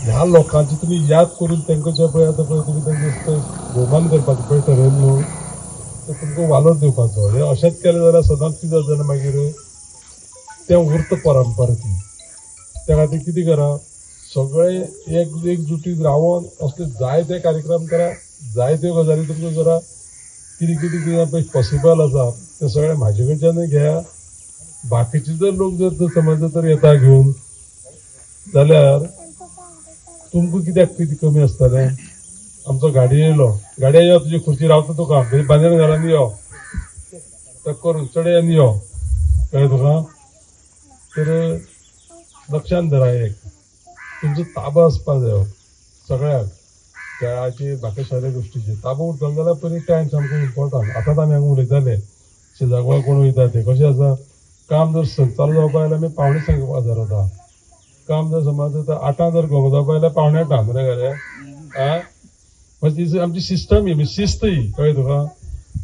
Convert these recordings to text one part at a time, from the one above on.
ह्या लोकांची तुम्ही याद करून तांकां जे पळय आतां पळय तुमी तांचे भोवमान करपाचो पळय ठरयलें न्हू ते तुमकां वालोर दिवपाचो हे अशेंच केलें जाल्यार सदांच कितें जाता जाल्यार मागीर तें उरता परंपरा ती त्या खातीर कितें करा सगळे एकजुटीन रावन असले जायते कार्यक्रम करा जायत्यो गजाली तुमकां करा कितें कितें कितें पळय पॉसिबल आसा ते सगळे म्हाजे कडच्यानूय घेया बाकीचे जर लोक जर समज जर येता घेवन जाल्यार तुमकां कित्याक कितें कमी आसतलें आमचो गाडी येयलो गाडये यो तुजी खुर्ची रावता तुका बांदेर घालून यो टक करून चडय आनी यो कळ्ळें तुका तर लक्षांत धरा एक तुमचो ताबो आसपाक जायो सगळ्याक खेळाचेर बाकी सगळ्या गोश्टीचेर ताबो उरतलो जाल्यार पयलीं टायम सामको इम्पॉर्टंट आतां आमी हांगा उलयताले शेजारवाळ कोण वयता ते कशें आसा काम जर चालू जावपाक जाल्यार आमी पावणे संक बाजार वता काम जर समज आतां 8 जर घोंग जावपाक जाल्यार पावणे 8 मरे घाले आं म्हणजे ती आमची सिस्टम ही शिस्त ही कळ्ळें तुका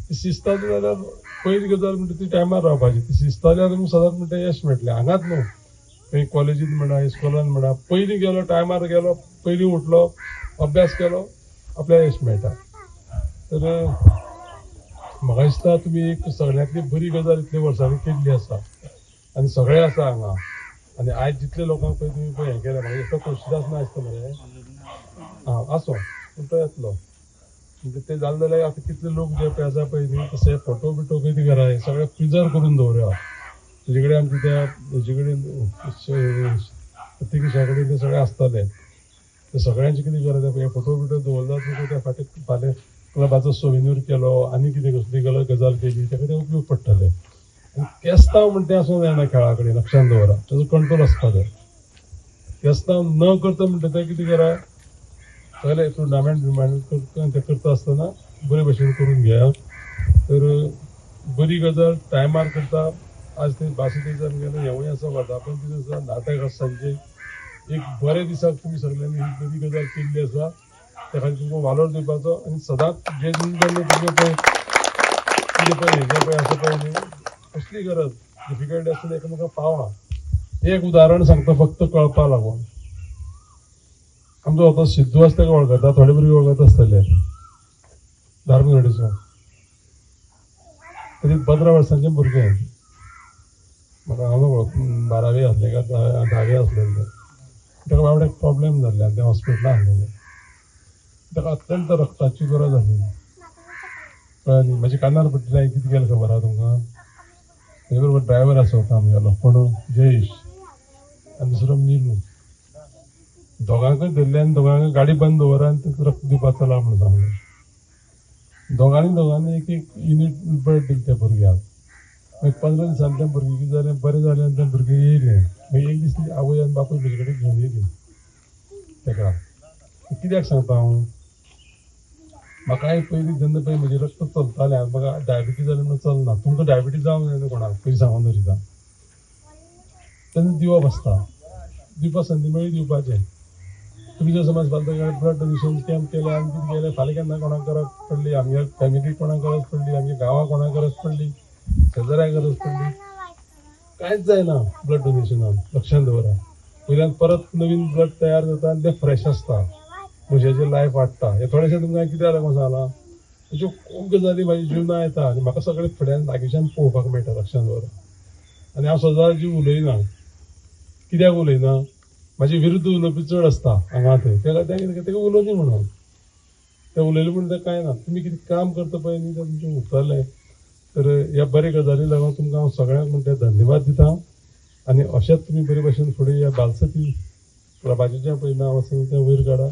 ती शिस्त आसा जाल्यार पयली गजाल म्हणटा ती टायमार रावपाची ती शिस्त जाल्यार तुमकां सदांच म्हणटा यश मेळटलें हांगाच न्हू खंय कॉलेजींत म्हणा इस्कॉलान म्हणा पयलीं गेलो टायमार गेलो पयलीं उठलो अभ्यास केलो आपल्याक यश मेळटा तर म्हाका दिसता तुमी एक सगळ्यांतली बरी गजाल इतल्या वर्सांनी केल्ली आसा आनी सगळे आसा हांगा आनी आयज जितले लोकांक पळय तुमी पळय हें केलें म्हाका दिसता तुळशीदास ना आसता मरे आं आसो पूण तो येतलो म्हणजे ते जालें जाल्यार आतां कितले लोक जे पळय आसा पळय न्ही तशे फोटो बिटो कितें करा हे सगळे प्रिजर्व करून दवरया तुजे कडेन आमचे त्या हेजे कडेन प्रत्येकिशा कडेन ते सगळे आसतले ते सगळ्यांचे कितें करा ते फोटो बिटो दवरला तुका त्या फाटीं फाल्यां क्लबाचो सोविनूर केलो आनी कितें कसली गजाल केली ताका ते उपयोग पडटले आनी केस्तांव म्हणटा तें आसूं जायना खेळा कडेन लक्षांत दवरा ताजो कंट्रोल आसपा जाय केस्तांव न करता म्हणटा तें कितें करा सगळे टुर्नामेंट ते करता आसतना बरे भशेन करून घेया तर बरी गजाल टायमार करता आज ते बासी दिसान गेले हेवूय आसा वर्धापन दीस आसा नाटक आसा सांजे एक बरे दिसाक तुमी सगळ्यांनी ही बरी गजाल केल्ली आसा त्या खातीर तुमकां वालोर दिवपाचो आनी सदांच जे तुमचे पळय कितें पळय हेजे पळय आसा पळय न्ही कसली गरज डिफिकल्टी आसतना एकामेकाक पावा एक उदाहरण सांगता फक्त कळपा लागून आमचो होतो सिद्धू आसा ताका वळखता थोडे भुरगे वळखत आसतले धार्मिक तरी 15 वर्सांचें भुरगें म्हाका हांव वळख 12वी आसलें काय 10वी आसलें ताका बाबड्याक प्रॉब्लेम जाल्ले आनी ते हॉस्पिटलांत हाडलेले ताका अत्यंत रक्ताची गरज आसली कळ्ळें न्ही म्हाजे कानार पडटलें हांवें कितें केलें खबर आहा तुमकां म्हजे बरोबर ड्रायव्हर आसता आमगेलो कोण जयेश आनी दुसरो नीलू दोगांकय धरले आनी दोगांकय गाडी बंद दवरा आनी रक्त दिवपाक चला म्हणून सांगलें दोगांनी एक युनिट ब्लड दिलें त्या भुरग्याक मागीर 15 दिसांनी तें भुरगें कितें जालें बरें जालें आनी तें भुरगें येयलें मागीर एक दीस आवय आनी बापूय म्हजे कडेन घेवन येयली ताका कित्याक सांगता हांव म्हाकाय पयलीं जेन्ना पळय म्हजें रक्त चलतालें आनी म्हाका डायबिटीज जालें म्हणून चलना तुमकां डायबिटीज जावंक जायना कोणाक पयलीं सांगून दवरिता तेन्ना दिवप आसता दिवपाक संदी मेळ्ळी दिवपाचें तुमी जर समज फाल्यां ब्लड डोनेशन कॅम्प केलें आनी कितें केलें फाल्यां केन्ना कोणाक गरज पडली आमगे फॅमिली कोणाक गरज पडली आमगे गांवांक कोणाक गरज पडली शेजाऱ्याक गरज पडली कांयच जायना ब्लड डोनेशनान लक्षांत दवरा वयल्यान परत नवीन ब्लड तयार जाता आनी तें फ्रेश आसता मनशाचें लायफ वाडटा हे थोडेशें तुमकां कित्याक लागून सांगलां अश्यो खूब गजाली म्हाज्या जिवनां येता आनी म्हाका सगळें फुड्यान लागींच्यान पळोवपाक मेळटा लक्षांत दवरा आनी हांव सदांच उलयना कित्याक उलयना म्हाजे विरुद्ध उलोवपी चड आसता हांगा थंय तेका उलोवची म्हणून तें उलयलें म्हणून तें कांय ना तुमी कितें काम करता पळय न्ही तें तुमचें उरतलें तर ह्या बरे गजाली लागून तुमकां हांव सगळ्यांक म्हणटा धन्यवाद दिता आनी अशेंच तुमी बरे भशेन फुडें ह्या बालसती क्लबाचें जें पळय नांव आसा तें वयर काडा